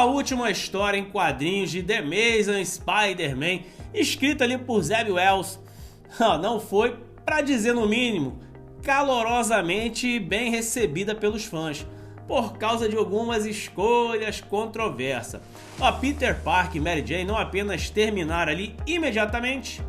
a última história em quadrinhos de The Amazing Spider-Man, escrita ali por Zeb Wells, não foi, para dizer no mínimo, calorosamente bem recebida pelos fãs, por causa de algumas escolhas controversas. Peter Parker e Mary Jane não apenas terminaram ali imediatamente,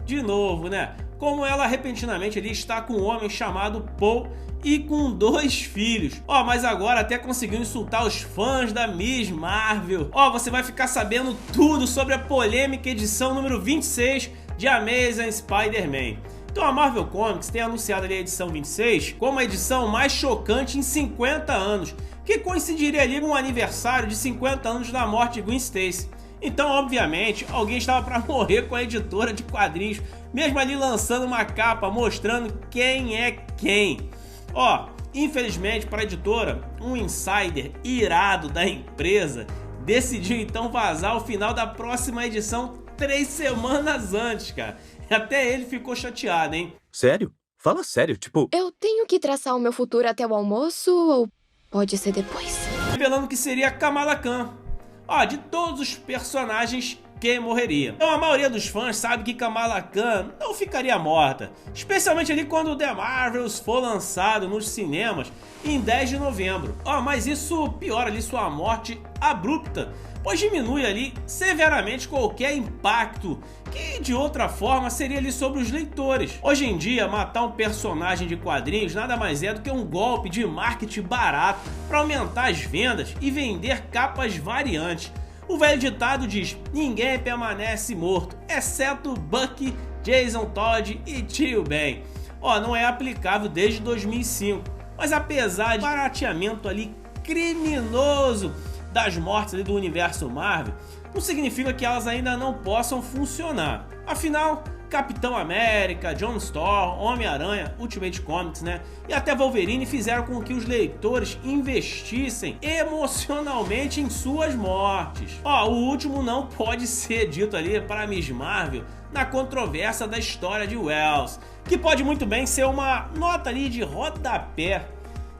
de novo, né? Como ela repentinamente ali está com um homem chamado Paul e com 2 filhos. Mas agora até conseguiu insultar os fãs da Miss Marvel. Você vai ficar sabendo tudo sobre a polêmica edição número 26 de Amazing Spider-Man. Então a Marvel Comics tem anunciado ali a edição 26 como a edição mais chocante em 50 anos, que coincidiria ali com o aniversário de 50 anos da morte de Gwen Stacy. Então, obviamente, alguém estava para morrer com a editora de quadrinhos, mesmo ali lançando uma capa mostrando quem é quem. Infelizmente para a editora, um insider irado da empresa decidiu então vazar o final da próxima edição 3 semanas antes, cara. Até ele ficou chateado, hein? Sério? Fala sério, tipo... Eu tenho que traçar o meu futuro até o almoço ou pode ser depois? Revelando que seria Kamala Khan. De todos os personagens, quem morreria. Então a maioria dos fãs sabe que Kamala Khan não ficaria morta, especialmente ali quando The Marvels for lançado nos cinemas em 10 de novembro. Mas isso piora ali sua morte abrupta, pois diminui ali severamente qualquer impacto que de outra forma seria ali sobre os leitores. Hoje em dia, matar um personagem de quadrinhos nada mais é do que um golpe de marketing barato para aumentar as vendas e vender capas variantes. O velho ditado diz: ninguém permanece morto, exceto Bucky, Jason Todd e Tio Ben. Não é aplicável desde 2005, mas apesar de barateamento ali criminoso das mortes ali do universo Marvel, não significa que elas ainda não possam funcionar. Afinal, Capitão América, John Storm, Homem-Aranha, Ultimate Comics, né? E até Wolverine fizeram com que os leitores investissem emocionalmente em suas mortes. O último não pode ser dito ali para Miss Marvel na controvérsia da história de Wells, que pode muito bem ser uma nota ali de rodapé.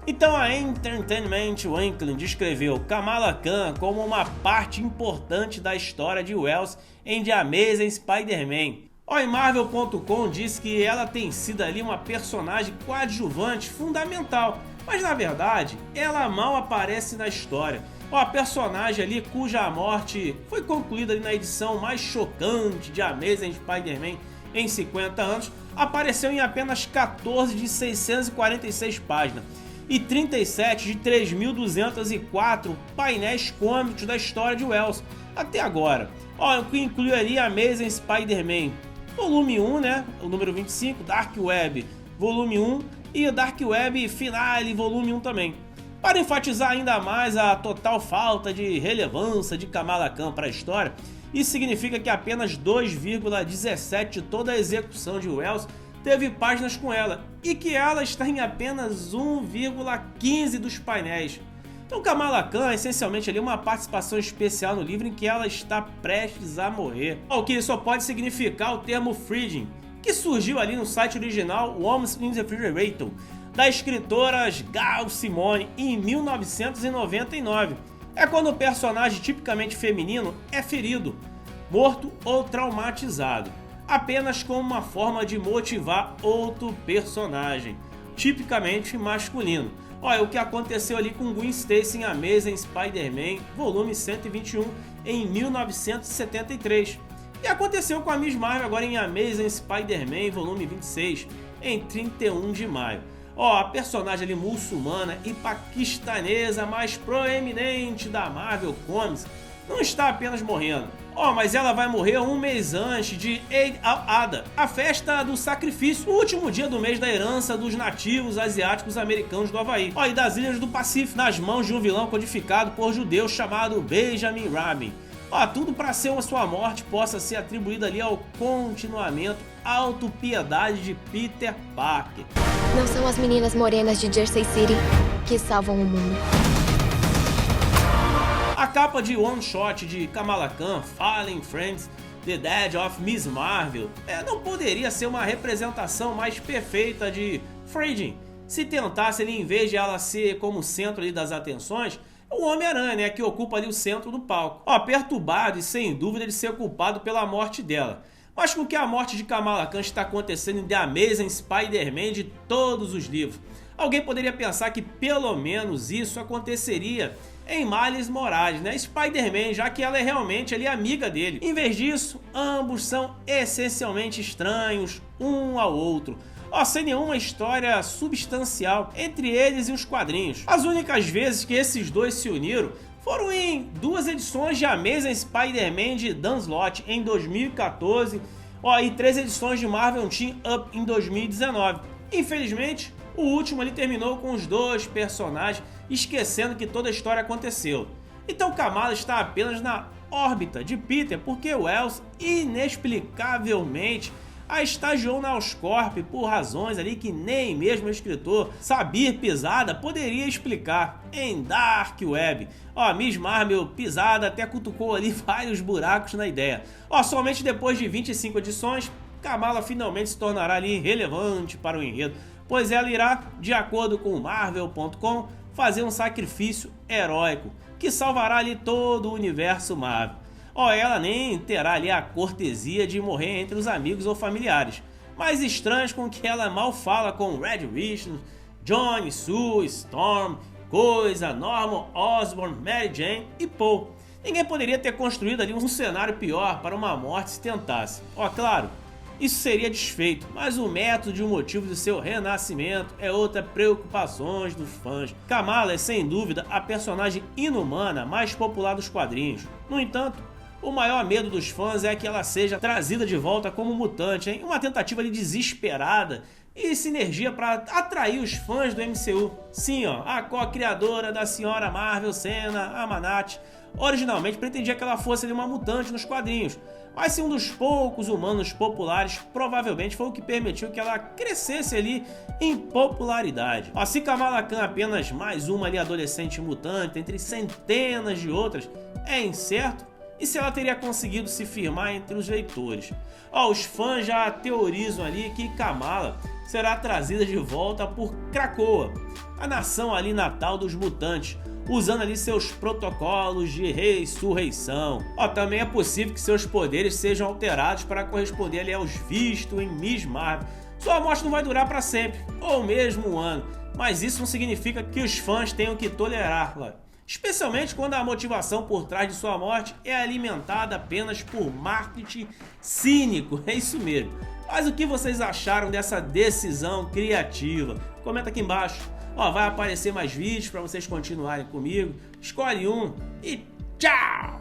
Então a Entertainment Weekly descreveu Kamala Khan como uma parte importante da história de Wells em The Amazing Spider-Man. E Marvel.com diz que ela tem sido ali uma personagem coadjuvante fundamental, mas na verdade ela mal aparece na história. A personagem ali cuja morte foi concluída ali na edição mais chocante de Amazing Spider-Man em 50 anos, apareceu em apenas 14 de 646 páginas e 37 de 3.204 painéis cômicos da história de Wells até agora. O que incluiria Amazing Spider-Man volume 1, né, o número 25, Dark Web volume 1 e Dark Web Finale volume 1 também. Para enfatizar ainda mais a total falta de relevância de Kamala Khan para a história, isso significa que apenas 2,17 de toda a execução de Wells teve páginas com ela, e que ela está em apenas 1,15 dos painéis. Então Kamala Khan é essencialmente ali uma participação especial no livro em que ela está prestes a morrer. O que só pode significar o termo Freeding, que surgiu ali no site original Women's in the Refrigerator, da escritora Gail Simone em 1999. É quando o personagem tipicamente feminino é ferido, morto ou traumatizado, apenas como uma forma de motivar outro personagem, tipicamente masculino. O que aconteceu ali com Gwen Stacy em Amazing Spider-Man, volume 121, em 1973. E aconteceu com a Miss Marvel agora em Amazing Spider-Man, volume 26, em 31 de maio. A personagem ali muçulmana e paquistanesa mais proeminente da Marvel Comics não está apenas morrendo, mas ela vai morrer um mês antes de Eid al-Adha, a festa do sacrifício, o último dia do mês da herança dos nativos asiáticos americanos do Havaí e das ilhas do Pacífico, nas mãos de um vilão codificado por judeus chamado Benjamin Rabin. Tudo para ser sua morte possa ser atribuída ali ao continuamento autopiedade de Peter Parker. Não são as meninas morenas de Jersey City que salvam o mundo. A capa de One Shot de Kamala Khan, Fallen Friends, The Death of Miss Marvel, não poderia ser uma representação mais perfeita de Freeding. Se tentasse ele, em vez de ela ser como centro ali das atenções, o Homem-Aranha, né, que ocupa ali o centro do palco. Ó, perturbado e sem dúvida de ser culpado pela morte dela. Mas com que a morte de Kamala Khan está acontecendo em The Amazing Spider-Man de todos os livros, alguém poderia pensar que pelo menos isso aconteceria em Miles Morales, né, Spider-Man, já que ela é realmente ali amiga dele. Em vez disso, ambos são essencialmente estranhos um ao outro. Ó, sem nenhuma história substancial entre eles e os quadrinhos. As únicas vezes que esses dois se uniram foram em 2 edições de Amazing Spider-Man de Dan Slott em 2014, ó, e 3 edições de Marvel Team Up em 2019. Infelizmente, o último ali terminou com os 2 personagens esquecendo que toda a história aconteceu. Então Kamala está apenas na órbita de Peter porque Wells inexplicavelmente a estagiou na Oscorp por razões ali que nem mesmo o escritor Sabir Pisada poderia explicar. Em Dark Web, ó, Miss Marvel Pisada até cutucou ali vários buracos na ideia. Ó, somente depois de 25 edições, Kamala finalmente se tornará ali relevante para o enredo, pois ela irá, de acordo com Marvel.com, fazer um sacrifício heróico que salvará ali todo o universo Marvel. Ó, ela nem terá ali a cortesia de morrer entre os amigos ou familiares, mas estranhos com que ela mal fala com Red Richards, Johnny, Sue, Storm, Coisa, Norman Osborn, Mary Jane e Paul. Ninguém poderia ter construído ali um cenário pior para uma morte se tentasse. Ó, claro, isso seria desfeito, mas o método e o motivo de seu renascimento é outra preocupação dos fãs. Kamala é sem dúvida a personagem inumana mais popular dos quadrinhos. No entanto, o maior medo dos fãs é que ela seja trazida de volta como mutante, em uma tentativa de desesperada e sinergia para atrair os fãs do MCU. Sim, ó, a co-criadora da Senhora Marvel, Senna Amanat, originalmente pretendia que ela fosse uma mutante nos quadrinhos, mas se um dos poucos humanos populares provavelmente foi o que permitiu que ela crescesse ali em popularidade. Ó, se Kamala Khan é apenas mais uma ali adolescente mutante entre centenas de outras, é incerto. E se ela teria conseguido se firmar entre os leitores? Ó, os fãs já teorizam ali que Kamala será trazida de volta por Krakoa, a nação ali natal dos mutantes, usando ali seus protocolos de ressurreição. Ó, também é possível que seus poderes sejam alterados para corresponder ali aos vistos em Miss Marvel. Sua morte não vai durar para sempre, ou mesmo um ano, mas isso não significa que os fãs tenham que tolerá-la. Especialmente quando a motivação por trás de sua morte é alimentada apenas por marketing cínico, é isso mesmo. Mas o que vocês acharam dessa decisão criativa? Comenta aqui embaixo. Ó, vai aparecer mais vídeos para vocês continuarem comigo. Escolhe um e tchau!